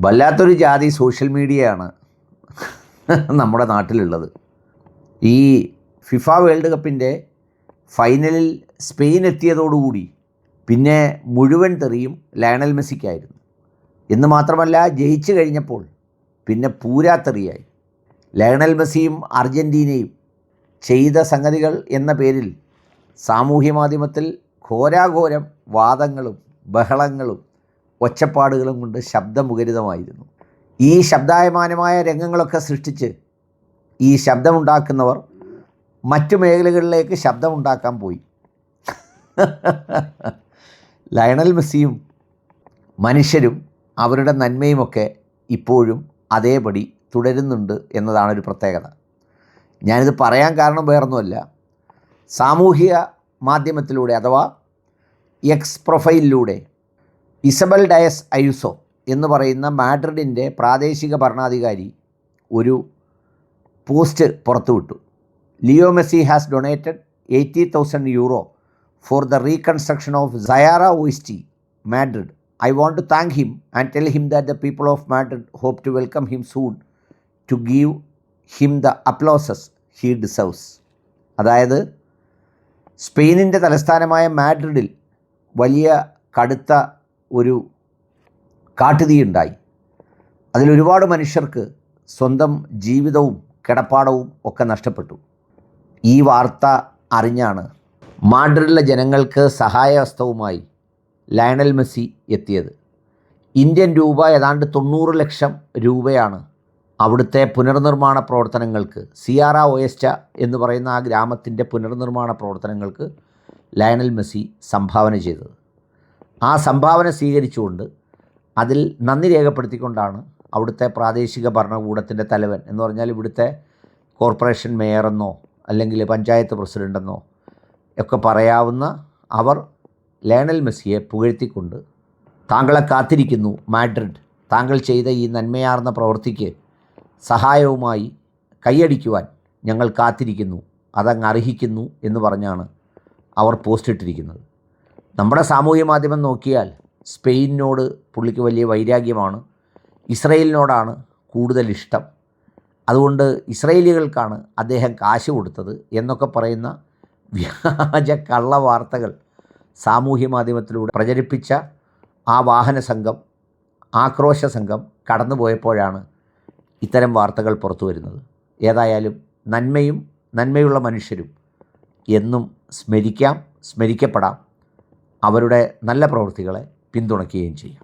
വല്ലാത്തൊരു ജാതി സോഷ്യൽ മീഡിയയാണ് നമ്മുടെ നാട്ടിലുള്ളത്. ഈ ഫിഫ വേൾഡ് കപ്പിൻ്റെ ഫൈനലിൽ സ്പെയിൻ എത്തിയതോടുകൂടി പിന്നെ മുഴുവൻ തെറിയും ലയണൽ മെസ്സിക്കായിരുന്നു. എന്ന് മാത്രമല്ല, ജയിച്ചു കഴിഞ്ഞപ്പോൾ പിന്നെ പൂരാത്തെറിയായി. ലയണൽ മെസ്സിയും അർജൻറ്റീനയും ചെയ്ത സംഗതികൾ എന്ന പേരിൽ സാമൂഹ്യ മാധ്യമത്തിൽ ഘോരാഘോരം വാദങ്ങളും ബഹളങ്ങളും ഒച്ചപ്പാടുകളും കൊണ്ട് ശബ്ദമുഖരിതമായിരുന്നു. ഈ ശബ്ദായമാനമായ രംഗങ്ങളൊക്കെ സൃഷ്ടിച്ച് ഈ ശബ്ദമുണ്ടാക്കുന്നവർ മറ്റു മേഖലകളിലേക്ക് ശബ്ദമുണ്ടാക്കാൻ പോയി. ലയണൽ മെസ്സിയും മനുഷ്യരും അവരുടെ നന്മയുമൊക്കെ ഇപ്പോഴും അതേപടി തുടരുന്നുണ്ട് എന്നതാണൊരു പ്രത്യേകത. ഞാനിത് പറയാൻ കാരണം വേറൊന്നുമല്ല, സാമൂഹിക മാധ്യമത്തിലൂടെ അഥവാ എക്സ് പ്രൊഫൈലിലൂടെ ഇസബൽ ഡയസ് അയുസോ എന്ന് പറയുന്ന മാഡ്രിഡിൻ്റെ പ്രാദേശിക ഭരണാധികാരി ഒരു പോസ്റ്റ് പുറത്തുവിട്ടു. Leo Messi has donated 80,000 euro for the reconstruction of സയാറ ഓയിസ്റ്റി Madrid. I want to thank him and tell him that the people of Madrid hope to welcome him soon to give him the applauses he deserves. അതായത് സ്പെയിനിൻ്റെ തലസ്ഥാനമായ മാഡ്രിഡിൽ വലിയ കടുത്ത ഒരു കാട്ടുതീയുണ്ടായി. അതിലൊരുപാട് മനുഷ്യർക്ക് സ്വന്തം ജീവിതവും കിടപ്പാടവും ഒക്കെ നഷ്ടപ്പെട്ടു. ഈ വാർത്ത അറിഞ്ഞാണ് മാഡ്രിഡിലെ ജനങ്ങൾക്ക് സഹായഹസ്തവുമായി ലയണൽ മെസ്സി എത്തിയത്. ഇന്ത്യൻ രൂപ ഏതാണ്ട് 90 ലക്ഷം രൂപയാണ് അവിടുത്തെ പുനർനിർമ്മാണ പ്രവർത്തനങ്ങൾക്ക്, സിയാറ ഓയസ്റ്റ എന്ന് പറയുന്ന ആ ഗ്രാമത്തിൻ്റെ പുനർനിർമ്മാണ പ്രവർത്തനങ്ങൾക്ക് ലയണൽ മെസ്സി സംഭാവന ചെയ്തത്. ആ സംഭാവന സ്വീകരിച്ചുകൊണ്ട് അതിൽ നന്ദി രേഖപ്പെടുത്തിക്കൊണ്ടാണ് അവിടുത്തെ പ്രാദേശിക ഭരണകൂടത്തിൻ്റെ തലവൻ എന്ന് പറഞ്ഞാൽ ഇവിടുത്തെ കോർപ്പറേഷൻ മേയറെന്നോ അല്ലെങ്കിൽ പഞ്ചായത്ത് പ്രസിഡൻ്റെന്നോ ഒക്കെ പറയാവുന്ന അവർ ലയണൽ മെസ്സിയെ പുകഴ്ത്തിക്കൊണ്ട്, താങ്കളെ കാത്തിരിക്കുന്നു മാഡ്രിഡ്, താങ്കൾ ചെയ്ത ഈ നന്മയാർന്ന പ്രവൃത്തിക്ക് സഹായവുമായി കൈയടിക്കുവാൻ ഞങ്ങൾ കാത്തിരിക്കുന്നു, അതങ്ങ് അർഹിക്കുന്നു എന്ന് പറഞ്ഞാണ് അവർ പോസ്റ്റ് ഇട്ടിരിക്കുന്നത്. നമ്മുടെ സാമൂഹ്യ മാധ്യമം നോക്കിയാൽ സ്പെയിനിനോട് പുള്ളിക്ക് വലിയ വൈരാഗ്യമാണ്, ഇസ്രയേലിനോടാണ് കൂടുതൽ ഇഷ്ടം, അതുകൊണ്ട് ഇസ്രയേലികൾക്കാണ് അദ്ദേഹം കാശ് കൊടുത്തത് എന്നൊക്കെ പറയുന്ന വ്യാജ കള്ള വാർത്തകൾ സാമൂഹ്യ മാധ്യമത്തിലൂടെ പ്രചരിപ്പിച്ച ആ വാഹന സംഘം, ആക്രോശ സംഘം കടന്നു പോയപ്പോഴാണ് ഇത്തരം വാർത്തകൾ പുറത്തു വരുന്നത്. ഏതായാലും നന്മയുള്ള മനുഷ്യരും എന്നും സ്മരിക്കാം, സ്മരിക്കപ്പെടാം. അവരുടെ നല്ല പ്രവൃത്തികളെ പിന്തുണയ്ക്കുകയും ചെയ്യാം.